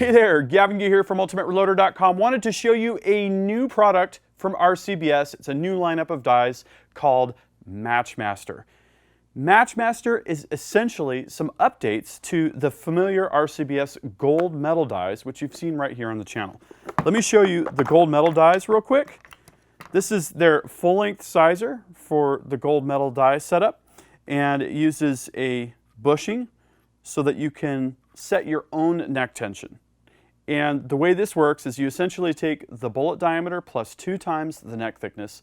Hey there, Gavin Gee here from UltimateReloader.com. Wanted to show you a new product from RCBS. It's a new lineup of dies called MATCHMASTER. MATCHMASTER is essentially some updates to the familiar RCBS Gold Metal dies, which you've seen right here on the channel. Let me show you the Gold Metal dies real quick. This is their full-length sizer for the Gold Metal die setup, and it uses a bushing so that you can set your own neck tension. And the way this works is you essentially take the bullet diameter plus 2 times the neck thickness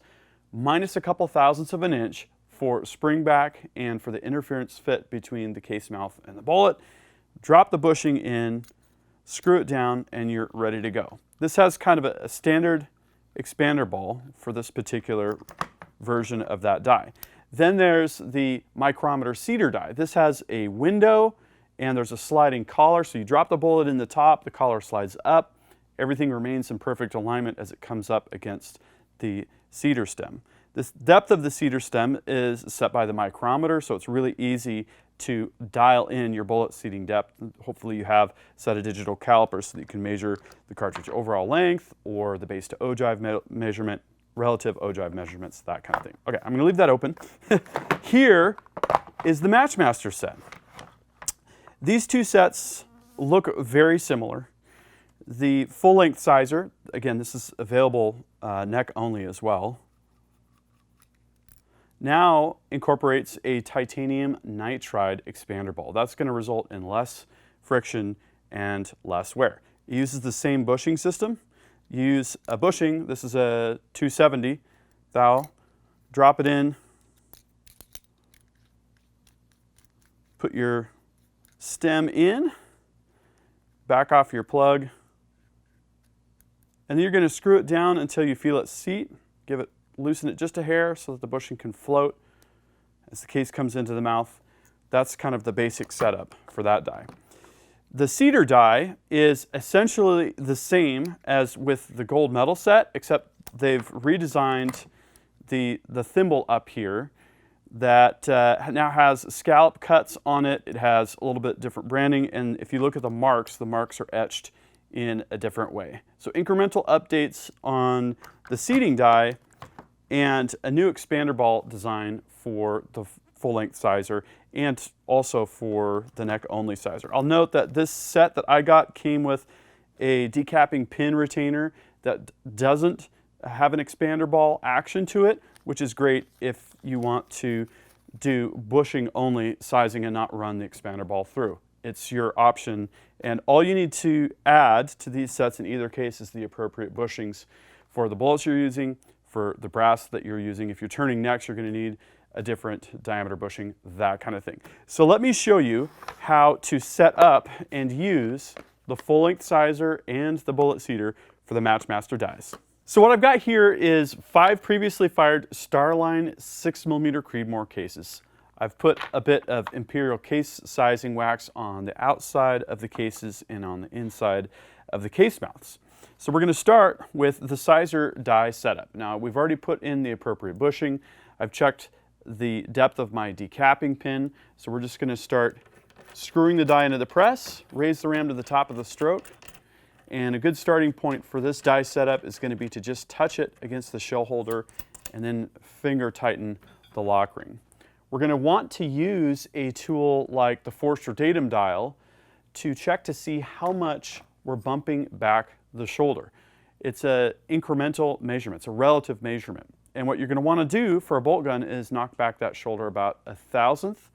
minus a couple thousandths of an inch for spring back and for the interference fit between the case mouth and the bullet. Drop the bushing in, screw it down, and you're ready to go. This has kind of a standard expander ball for this particular version of that die. Then there's the Micrometer Cedar Die. This has a window and there's a sliding collar, so you drop the bullet in the top, the collar slides up, everything remains in perfect alignment as it comes up against the cedar stem. The depth of the cedar stem is set by the micrometer, so it's really easy to dial in your bullet seating depth. Hopefully you have a set of digital calipers so that you can measure the cartridge overall length or the base to ogive measurement, relative ogive measurements, that kind of thing. Okay, I'm going to leave that open. Here is the MATCHMASTER set. These two sets look very similar. The full-length sizer, again, this is available neck only as well, now incorporates a titanium nitride expander ball. That's going to result in less friction and less wear. It uses the same bushing system. You use a bushing, this is a 270 thou, drop it in, put your stem in, back off your plug, and then you're going to screw it down until you feel it seat. Loosen it just a hair so that the bushing can float as the case comes into the mouth. That's kind of the basic setup for that die. The Cedar Die is essentially the same as with the Gold Metal set, except they've redesigned the thimble up here that now has scallop cuts on it. It has a little bit different branding, and if you look at the marks are etched in a different way. So incremental updates on the seating die and a new expander ball design for the full-length sizer and also for the neck-only sizer. I'll note that this set that I got came with a decapping pin retainer that doesn't have an expander ball action to it, which is great if you want to do bushing only sizing and not run the expander ball through. It's your option, and all you need to add to these sets in either case is the appropriate bushings for the bullets you're using, for the brass that you're using. If you're turning necks, you're going to need a different diameter bushing, that kind of thing. So let me show you how to set up and use the full-length sizer and the bullet cedar for the MATCHMASTER dies. So what I've got here is 5 previously fired Starline 6mm Creedmoor cases. I've put a bit of Imperial case sizing wax on the outside of the cases and on the inside of the case mouths. So we're going to start with the Cedar Die setup. Now we've already put in the appropriate bushing. I've checked the depth of my decapping pin. So we're just going to start screwing the die into the press, raise the ram to the top of the stroke. And a good starting point for this die setup is going to be to just touch it against the shell holder and then finger tighten the lock ring. We're going to want to use a tool like the Forster datum dial to check to see how much we're bumping back the shoulder. It's an incremental measurement, it's a relative measurement. And what you're going to want to do for a bolt gun is knock back that shoulder about 1/1000th,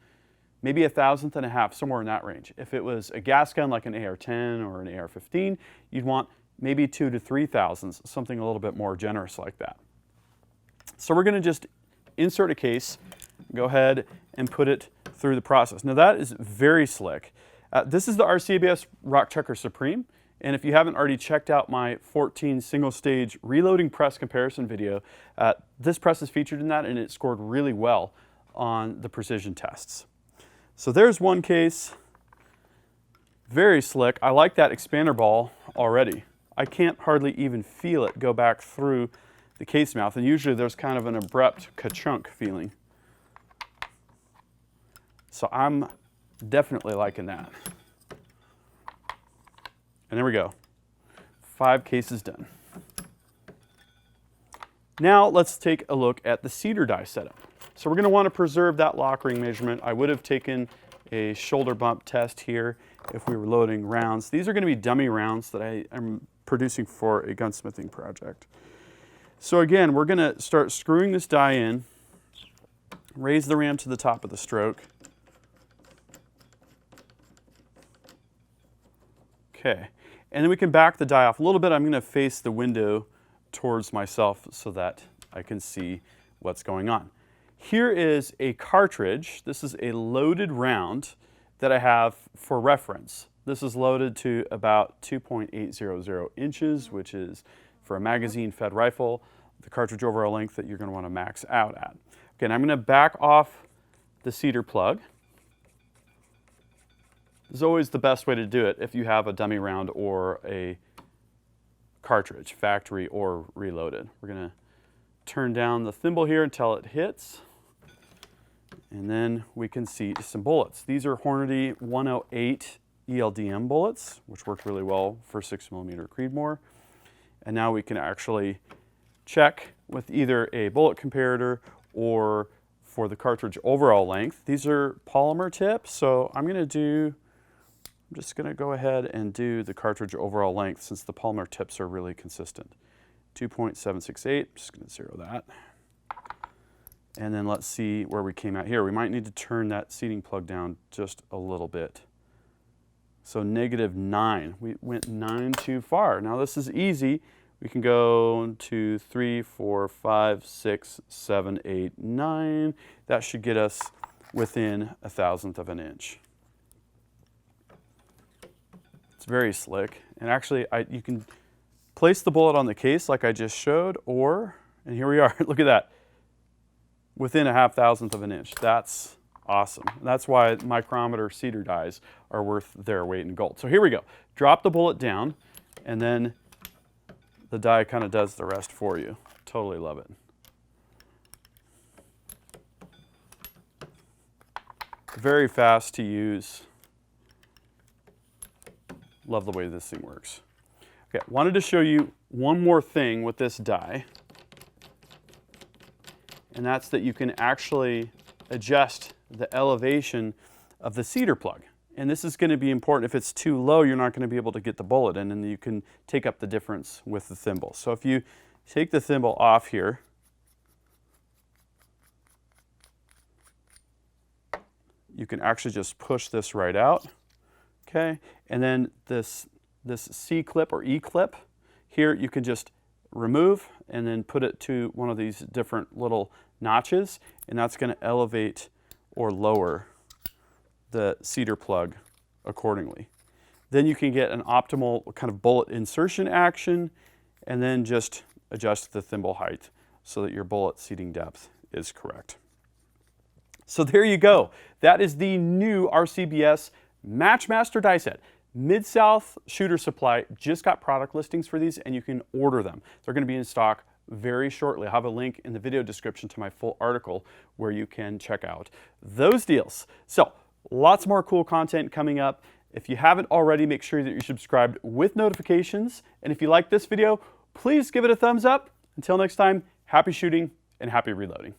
maybe 1/1000th and a half, somewhere in that range. If it was a gas gun like an AR-10 or an AR-15, you'd want maybe 2 to 3 thousandths, something a little bit more generous like that. So we're going to just insert a case, go ahead and put it through the process. Now that is very slick. This is the RCBS Rock Chucker Supreme. And if you haven't already checked out my 14 single stage reloading press comparison video, this press is featured in that and it scored really well on the precision tests. So there's one case, very slick. I like that expander ball already. I can't hardly even feel it go back through the case mouth, and usually there's kind of an abrupt ka-chunk feeling. So I'm definitely liking that. And there we go. 5 cases done. Now let's take a look at the Cedar Die setup. So we're going to want to preserve that lock ring measurement. I would have taken a shoulder bump test here if we were loading rounds. These are going to be dummy rounds that I am producing for a gunsmithing project. So again, we're going to start screwing this die in, raise the ram to the top of the stroke. Okay, and then we can back the die off a little bit. I'm going to face the window towards myself so that I can see what's going on. Here is a cartridge. This is a loaded round that I have for reference. This is loaded to about 2.800 inches, which is for a magazine-fed rifle, the cartridge overall length that you're going to want to max out at. Okay, and I'm going to back off the cedar plug. This is always the best way to do it if you have a dummy round or a cartridge, factory or reloaded. We're going to turn down the thimble here until it hits. And then we can see some bullets. These are Hornady 108 ELDM bullets, which worked really well for 6mm Creedmoor. And now we can actually check with either a bullet comparator or for the cartridge overall length. These are polymer tips, so I'm just going to go ahead and do the cartridge overall length since the polymer tips are really consistent. 2.768, just going to zero that. And then let's see where we came out here. We might need to turn that seating plug down just a little bit. So -9. We went 9 too far. Now this is easy. We can go to 3, 4, 5, 6, 7, 8, 9. That should get us within 1/1000th of an inch. It's very slick. And actually, you can place the bullet on the case like I just showed, and here we are, look at that. Within 1/2,000th of an inch. That's awesome. That's why Micrometer Cedar Dies are worth their weight in gold. So here we go. Drop the bullet down, and then the die kind of does the rest for you. Totally love it. Very fast to use. Love the way this thing works. Okay, wanted to show you one more thing with this die. And that's that you can actually adjust the elevation of the cedar plug. And this is going to be important. If it's too low, you're not going to be able to get the bullet in, and you can take up the difference with the thimble. So if you take the thimble off here, you can actually just push this right out, okay? And then this C-clip or E-clip, here you can just remove and then put it to one of these different little notches, and that's going to elevate or lower the cedar plug accordingly. Then you can get an optimal kind of bullet insertion action, and then just adjust the thimble height so that your bullet seating depth is correct. So there you go. That is the new RCBS MATCHMASTER die set. Mid-South Shooter Supply just got product listings for these, and you can order them. They're going to be in stock very shortly. I'll have a link in the video description to my full article where you can check out those deals. So lots more cool content coming up. If you haven't already, make sure that you're subscribed with notifications. And if you like this video, please give it a thumbs up. Until next time, happy shooting and happy reloading.